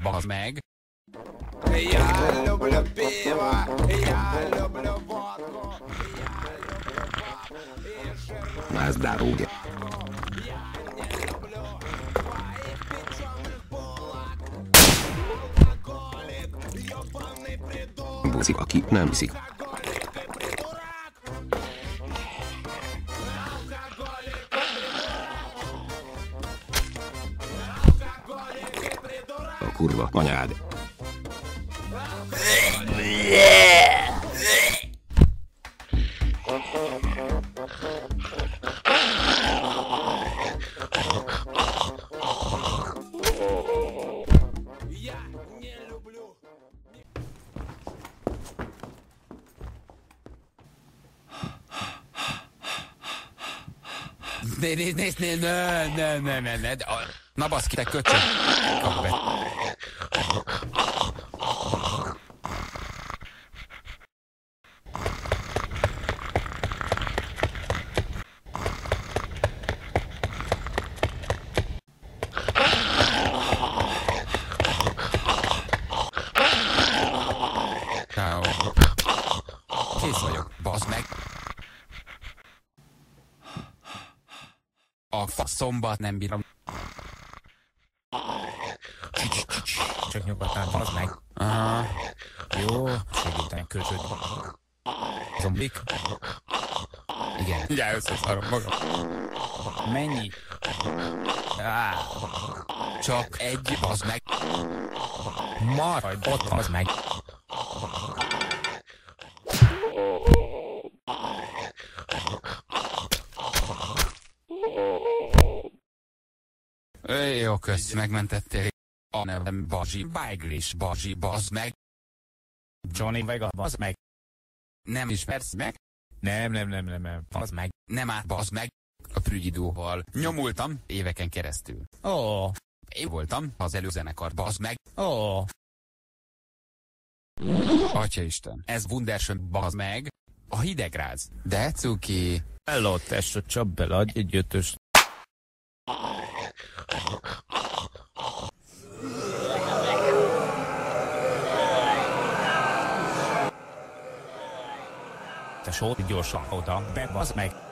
bazd meg. Я люблю пиво, я люблю водку, я люблю пап и жирную На здоровье. Я не люблю твоих печеных булок. Алкоголик, ёбаный придурок. Buszik, aki nem viszik. Алкоголик и придурок. Алкоголик и придурок. Алкоголик и придурок. A kurva anyád. Я не люблю. Ne. Na baszki, te köcsög. Kap be. Ciao. Kész vagyok, bazd meg. A faszombat nem bírom. Csak nyugodtan, bazd meg. Aha. Jó, segítenek kölcsöd. Zombik? Igen. Ugye összeszarom magam. Mennyi? Csak egy, bazd meg. Maradj ott, bazd meg. Jó, kösz, megmentettél. A nevem Bazsi, Bájglis Bazsi, bazd meg. Johnny Vega, bazd meg. Nem ismersz meg? Nem, bazd meg. Nem át, bazd meg. A prügyidóval nyomultam éveken keresztül. Ó, Én voltam az előzenekar, bazd meg. ó. Atyaisten, ez Wunderschön, bazd meg. A hidegráz. De cuki. Hello, tesó, csap bele, adj egy ötöst. Tesó, gyorsan oda, be, bazd meg.